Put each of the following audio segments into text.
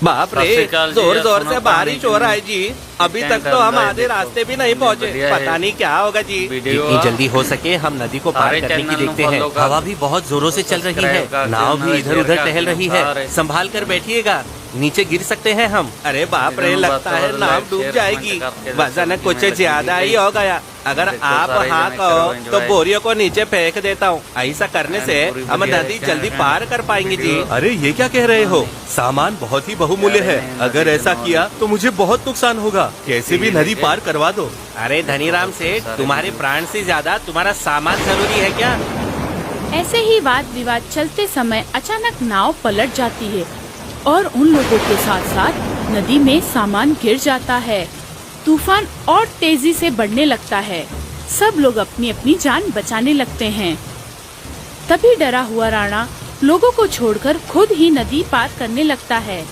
बाप रे, जोर जोर से बारिश हो रहा है जी। अभी तक तो हम आधे रास्ते भी नहीं पहुँचे। पता नहीं क्या होगा जी। जितनी जल्दी हो सके हम नदी को पार करने की देखते हैं। हवा भी बहुत जोरों से चल रही है, नाव भी इधर उधर टहल रही है। संभाल कर बैठिएगा, नीचे गिर सकते हैं हम। अरे बाप रे, लगता है नाव डूब जाएगी। वजन कुछ ज्यादा ही हो गया। अगर आप हाँ कहो तो बोरियों को नीचे फेंक देता हूँ। ऐसा करने से हम नदी जल्दी पार कर पाएंगे जी। अरे ये क्या कह रहे हो? सामान बहुत ही बहुमूल्य है। अगर ऐसा किया तो मुझे बहुत नुकसान होगा। कैसे भी नदी पार करवा दो। अरे धनीराम सेठ, तुम्हारे प्राण से ज्यादा तुम्हारा सामान जरूरी है क्या? ऐसे ही वाद विवाद चलते समय अचानक नाव पलट जाती है और उन लोगों के साथ साथ नदी में सामान गिर जाता है। तूफान और तेजी से बढ़ने लगता है। सब लोग अपनी अपनी जान बचाने लगते हैं। तभी डरा हुआ राणा लोगों को छोड़कर खुद ही नदी पार करने लगता है।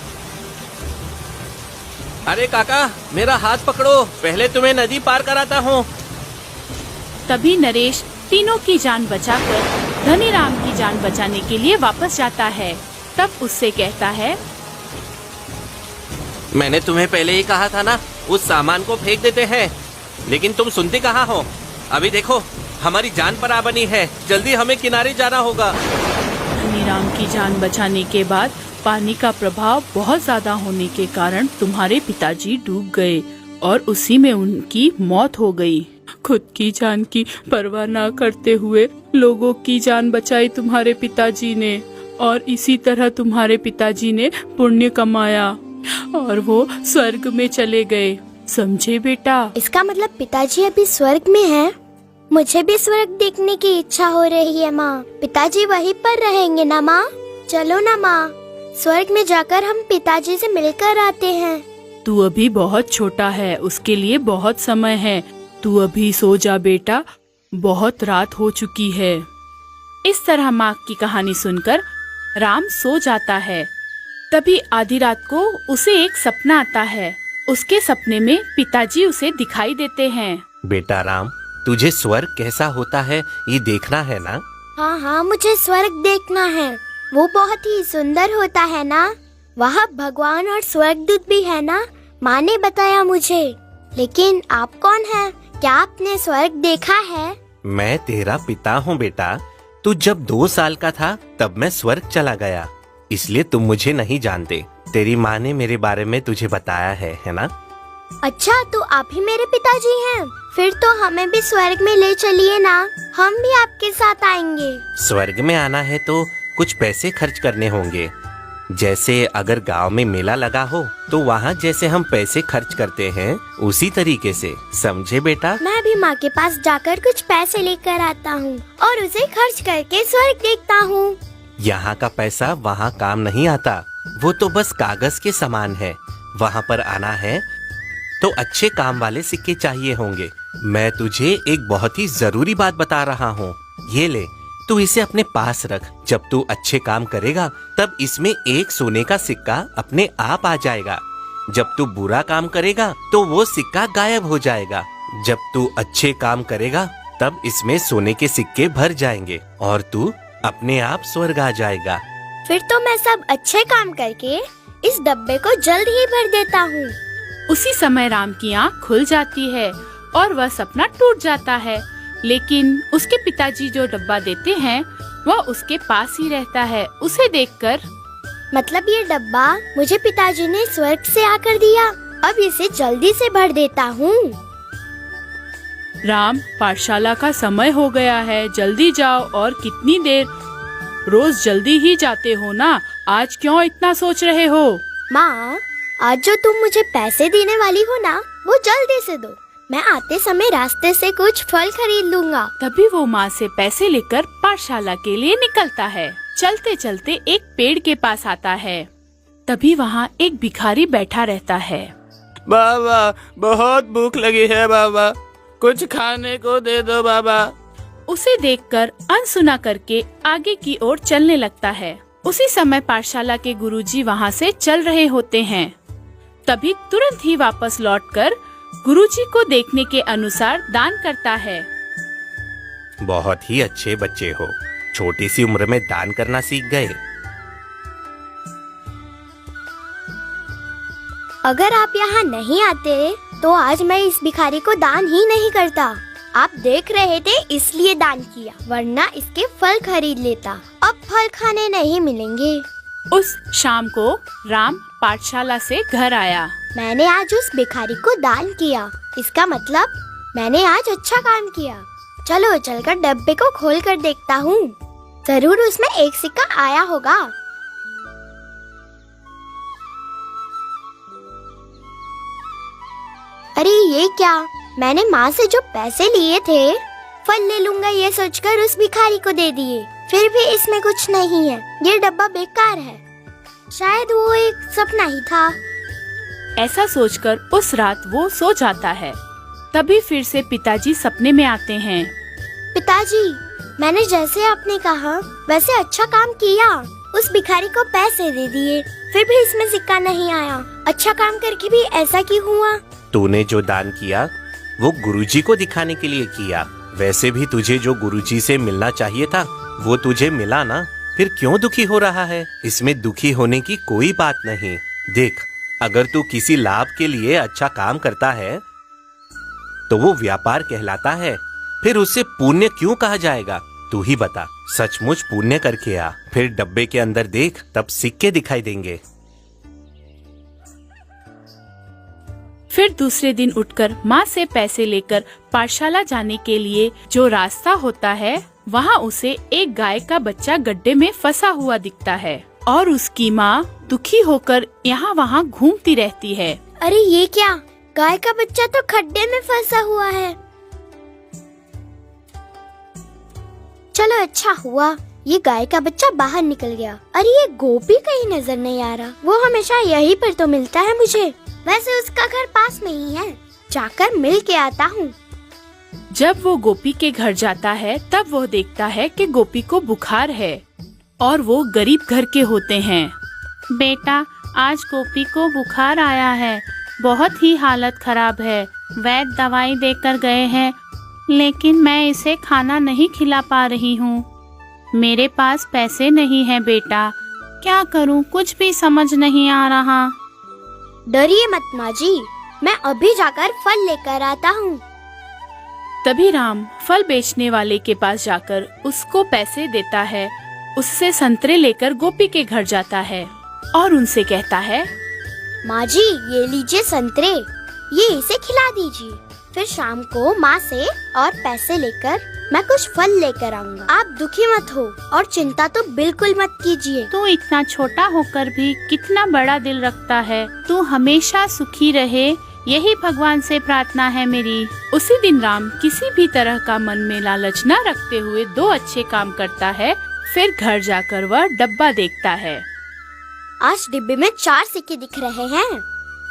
अरे काका, मेरा हाथ पकड़ो, पहले तुम्हें नदी पार कराता हूँ। तभी नरेश तीनों की जान बचाकर धनीराम की जान बचाने के लिए वापस जाता है। तब उससे कहता है, मैंने तुम्हें पहले ही कहा था ना, उस सामान को फेंक देते हैं, लेकिन तुम सुनते कहाँ हो। अभी देखो, हमारी जान पर आ बनी है, जल्दी हमें किनारे जाना होगा। धनीराम की जान बचाने के बाद पानी का प्रभाव बहुत ज्यादा होने के कारण तुम्हारे पिताजी डूब गए और उसी में उनकी मौत हो गई। खुद की जान की परवाह न करते हुए लोगों की जान बचाई तुम्हारे पिताजी ने, और इसी तरह तुम्हारे पिताजी ने पुण्य कमाया और वो स्वर्ग में चले गए। समझे बेटा? इसका मतलब पिताजी अभी स्वर्ग में हैं। मुझे भी स्वर्ग देखने की इच्छा हो रही है माँ। पिताजी वहीं पर रहेंगे ना माँ? चलो ना माँ, स्वर्ग में जाकर हम पिताजी से मिलकर आते हैं। तू अभी बहुत छोटा है, उसके लिए बहुत समय है। तू अभी सो जा बेटा, बहुत रात हो चुकी है। इस तरह माँ की कहानी सुनकर राम सो जाता है। तभी आधी रात को उसे एक सपना आता है। उसके सपने में पिताजी उसे दिखाई देते हैं। बेटा राम, तुझे स्वर्ग कैसा होता है ये देखना है ना? हाँ हाँ, मुझे स्वर्ग देखना है। वो बहुत ही सुंदर होता है ना? वहाँ भगवान और स्वर्गदूत भी है ना? माँ ने बताया मुझे। लेकिन आप कौन हैं? क्या आपने स्वर्ग देखा है? मैं तेरा पिता हूँ बेटा। तू जब 2 साल का था तब मैं स्वर्ग चला गया, इसलिए तुम मुझे नहीं जानते। तेरी माँ ने मेरे बारे में तुझे बताया है ना? अच्छा, तो आप ही मेरे पिताजी हैं? फिर तो हमें भी स्वर्ग में ले चलिए ना, हम भी आपके साथ आएंगे। स्वर्ग में आना है तो कुछ पैसे खर्च करने होंगे। जैसे अगर गांव में मेला लगा हो तो वहाँ जैसे हम पैसे खर्च करते हैं उसी तरीके से, समझे बेटा? मैं भी माँ के पास जाकर कुछ पैसे लेकर आता हूँ और उसे खर्च करके स्वर्ग देखता हूँ। यहाँ का पैसा वहाँ काम नहीं आता, वो तो बस कागज के समान है। वहाँ पर आना है तो अच्छे काम वाले सिक्के चाहिए होंगे। मैं तुझे एक बहुत ही जरूरी बात बता रहा हूँ, ये ले, तू इसे अपने पास रख। जब तू अच्छे काम करेगा तब इसमें एक सोने का सिक्का अपने आप आ जाएगा। जब तू बुरा काम करेगा तो वो सिक्का गायब हो जाएगा। जब तू अच्छे काम करेगा तब इसमें सोने के सिक्के भर जाएंगे और तू अपने आप स्वर्ग आ जाएगा। फिर तो मैं सब अच्छे काम करके इस डब्बे को जल्द ही भर देता हूँ। उसी समय राम की आँख खुल जाती है और वह सपना टूट जाता है। लेकिन उसके पिताजी जो डब्बा देते हैं वह उसके पास ही रहता है। उसे देखकर, मतलब ये डब्बा मुझे पिताजी ने स्वर्ग से आकर दिया, अब इसे जल्दी से भर देता हूँ। राम, पाठशाला का समय हो गया है, जल्दी जाओ। और कितनी देर? रोज जल्दी ही जाते हो ना, आज क्यों इतना सोच रहे हो? माँ, आज जो तुम मुझे पैसे देने वाली हो ना, वो जल्दी से दो। मैं आते समय रास्ते से कुछ फल खरीद लूँगा। तभी वो माँ से पैसे लेकर पाठशाला के लिए निकलता है। चलते चलते एक पेड़ के पास आता है। तभी वहाँ एक भिखारी बैठा रहता है। बाबा, बहुत भूख लगी है बाबा, कुछ खाने को दे दो बाबा। उसे देखकर अनसुना करके आगे की ओर चलने लगता है। उसी समय पाठशाला के गुरुजी वहाँ से चल रहे होते हैं। तभी तुरंत ही वापस लौटकर गुरुजी को देखने के अनुसार दान करता है। बहुत ही अच्छे बच्चे हो, छोटी सी उम्र में दान करना सीख गए। अगर आप यहाँ नहीं आते तो आज मैं इस भिखारी को दान ही नहीं करता। आप देख रहे थे इसलिए दान किया, वरना इसके फल खरीद लेता। अब फल खाने नहीं मिलेंगे। उस शाम को राम पाठशाला से घर आया। मैंने आज उस भिखारी को दान किया, इसका मतलब मैंने आज अच्छा काम किया। चलो चलकर डब्बे को खोल कर देखता हूँ, जरूर उसमें एक सिक्का आया होगा। अरे ये क्या, मैंने माँ से जो पैसे लिए थे फल ले लूंगा ये सोचकर उस भिखारी को दे दिए, फिर भी इसमें कुछ नहीं है। ये डब्बा बेकार है, शायद वो एक सपना ही था। ऐसा सोचकर उस रात वो सो जाता है। तभी फिर से पिताजी सपने में आते हैं। पिताजी, मैंने जैसे आपने कहा वैसे अच्छा काम किया। उस भिखारी को पैसे दे दिए, फिर भी इसमें सिक्का नहीं आया। अच्छा काम करके भी ऐसा क्यों हुआ? तूने जो दान किया वो गुरुजी को दिखाने के लिए किया। वैसे भी तुझे जो गुरुजी से मिलना चाहिए था वो तुझे मिला ना, फिर क्यों दुखी हो रहा है? इसमें दुखी होने की कोई बात नहीं। देख, अगर तू किसी लाभ के लिए अच्छा काम करता है तो वो व्यापार कहलाता है, फिर उससे पुण्य क्यों कहा जाएगा? तू ही बता। सचमुच पुण्य करके आ, फिर डब्बे के अंदर देख, तब सिक्के दिखाई देंगे। फिर दूसरे दिन उठकर माँ से पैसे लेकर पाठशाला जाने के लिए जो रास्ता होता है, वहाँ उसे एक गाय का बच्चा गड्ढे में फंसा हुआ दिखता है और उसकी माँ दुखी होकर यहाँ वहाँ घूमती रहती है। अरे ये क्या, गाय का बच्चा तो खड्डे में फंसा हुआ है। चलो अच्छा हुआ ये गाय का बच्चा बाहर निकल गया। अरे ये गोपी कहीं नजर नहीं आ रहा, वो हमेशा यहीं पर तो मिलता है मुझे। वैसे उसका घर पास में ही है, जाकर मिल के आता हूँ। जब वो गोपी के घर जाता है तब वो देखता है कि गोपी को बुखार है और वो गरीब घर के होते हैं। बेटा, आज गोपी को बुखार आया है, बहुत ही हालत खराब है। वैद्य दवाई देकर गए हैं, लेकिन मैं इसे खाना नहीं खिला पा रही हूँ। मेरे पास पैसे नहीं है बेटा, क्या करूँ, कुछ भी समझ नहीं आ रहा। डरिए मत माँ जी, मैं अभी जाकर फल लेकर आता हूँ। तभी राम फल बेचने वाले के पास जाकर उसको पैसे देता है। उससे संतरे लेकर गोपी के घर जाता है और उनसे कहता है, माँ जी ये लीजिए संतरे, ये इसे खिला दीजिए। फिर शाम को माँ से और पैसे लेकर मैं कुछ फल लेकर आऊंगा। आप दुखी मत हो और चिंता तो बिल्कुल मत कीजिए। तू इतना छोटा होकर भी कितना बड़ा दिल रखता है। तू हमेशा सुखी रहे, यही भगवान से प्रार्थना है मेरी। उसी दिन राम किसी भी तरह का मन में लालच न रखते हुए 2 अच्छे काम करता है। फिर घर जाकर वह डब्बा देखता है। आज डिब्बे में 4 सिक्के दिख रहे हैं,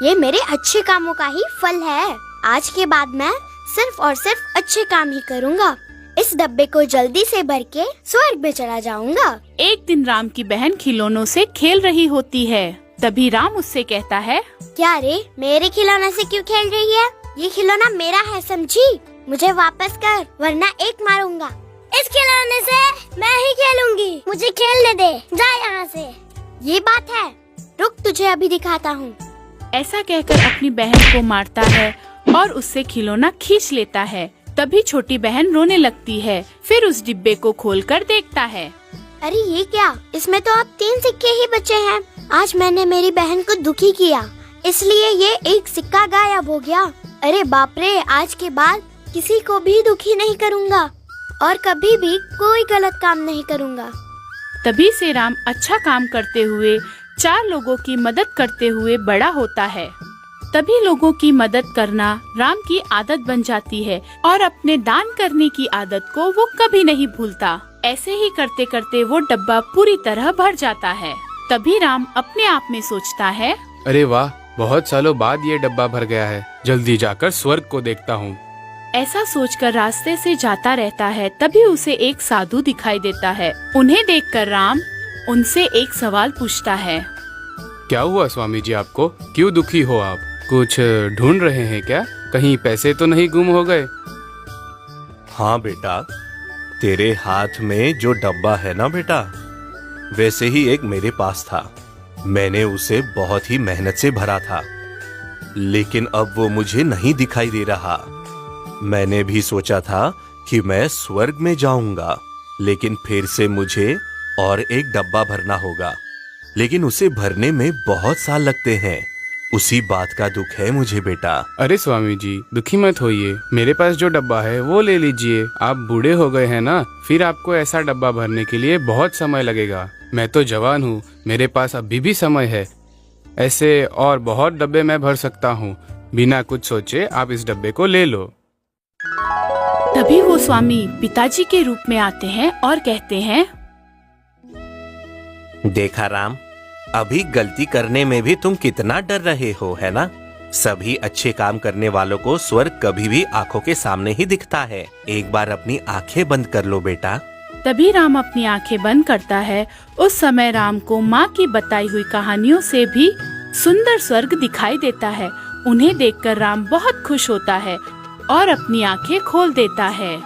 ये मेरे अच्छे कामों का ही फल है। आज के बाद मैं सिर्फ और सिर्फ अच्छे काम ही करूँगा। इस डब्बे को जल्दी से भर के स्वर्ग में चला जाऊंगा। एक दिन राम की बहन खिलौनों से खेल रही होती है। तभी राम उससे कहता है, क्या रे, मेरे खिलौने से क्यों खेल रही है? ये खिलौना मेरा है, समझी? मुझे वापस कर, वरना एक मारूंगा। इस खिलौने से मैं ही खेलूंगी, मुझे खेलने दे, जा यहाँ से। ये बात है, रुक तुझे अभी दिखाता हूँ। ऐसा कहकर अपनी बहन को मारता है और उससे खिलौना खींच लेता है। तभी छोटी बहन रोने लगती है। फिर उस डिब्बे को खोलकर देखता है। अरे ये क्या, इसमें तो अब 3 सिक्के ही बचे हैं। आज मैंने मेरी बहन को दुखी किया, इसलिए ये एक सिक्का गायब हो गया। अरे बाप रे, आज के बाद किसी को भी दुखी नहीं करूँगा और कभी भी कोई गलत काम नहीं करूँगा। तभी से राम अच्छा काम करते हुए 4 लोगों की मदद करते हुए बड़ा होता है। तभी लोगों की मदद करना राम की आदत बन जाती है और अपने दान करने की आदत को वो कभी नहीं भूलता। ऐसे ही करते करते वो डब्बा पूरी तरह भर जाता है। तभी राम अपने आप में सोचता है, अरे वाह, बहुत सालों बाद ये डब्बा भर गया है, जल्दी जाकर स्वर्ग को देखता हूँ। ऐसा सोचकर रास्ते से जाता रहता है। तभी उसे एक साधु दिखाई देता है। उन्हें देखकर राम उनसे एक सवाल पूछता है। क्या हुआ स्वामी जी, आपको क्यों दुखी हो आप? कुछ ढूंढ रहे हैं क्या? कहीं पैसे तो नहीं गुम हो गए? हाँ बेटा, तेरे हाथ में जो डब्बा है ना बेटा, वैसे ही एक मेरे पास था। मैंने उसे बहुत ही मेहनत से भरा था। लेकिन अब वो मुझे नहीं दिखाई दे रहा। मैंने भी सोचा था कि मैं स्वर्ग में जाऊंगा, लेकिन फिर से मुझे और एक डब्बा भरना होगा, लेकिन उसे भरने में बहुत साल लगते हैं। उसी बात का दुख है मुझे बेटा। अरे स्वामी जी, दुखी मत होइए, मेरे पास जो डब्बा है वो ले लीजिए। आप बूढ़े हो गए हैं ना, फिर आपको ऐसा डब्बा भरने के लिए बहुत समय लगेगा। मैं तो जवान हूँ, मेरे पास अभी भी समय है। ऐसे और बहुत डब्बे मैं भर सकता हूँ। बिना कुछ सोचे आप इस डब्बे को ले लो। तभी वो स्वामी पिताजी के रूप में आते हैं और कहते हैं, देखा राम, अभी गलती करने में भी तुम कितना डर रहे हो, है ना? सभी अच्छे काम करने वालों को स्वर्ग कभी भी आंखों के सामने ही दिखता है। एक बार अपनी आंखें बंद कर लो बेटा। तभी राम अपनी आंखें बंद करता है। उस समय राम को माँ की बताई हुई कहानियों से भी सुंदर स्वर्ग दिखाई देता है। उन्हें देखकर राम बहुत खुश होता है और अपनी आंखें खोल देता है।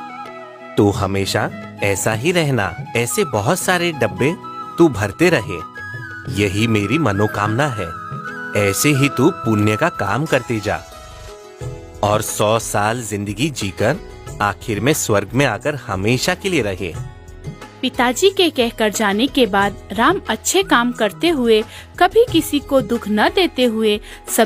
तू हमेशा ऐसा ही रहना, ऐसे बहुत सारे डब्बे तू भरते रहे, यही मेरी मनोकामना है। ऐसे ही तू पुण्य का काम करते जा और 100 साल जिंदगी जीकर आखिर में स्वर्ग में आकर हमेशा के लिए रहे। पिताजी के कहकर जाने के बाद राम अच्छे काम करते हुए, कभी किसी को दुख न देते हुए सब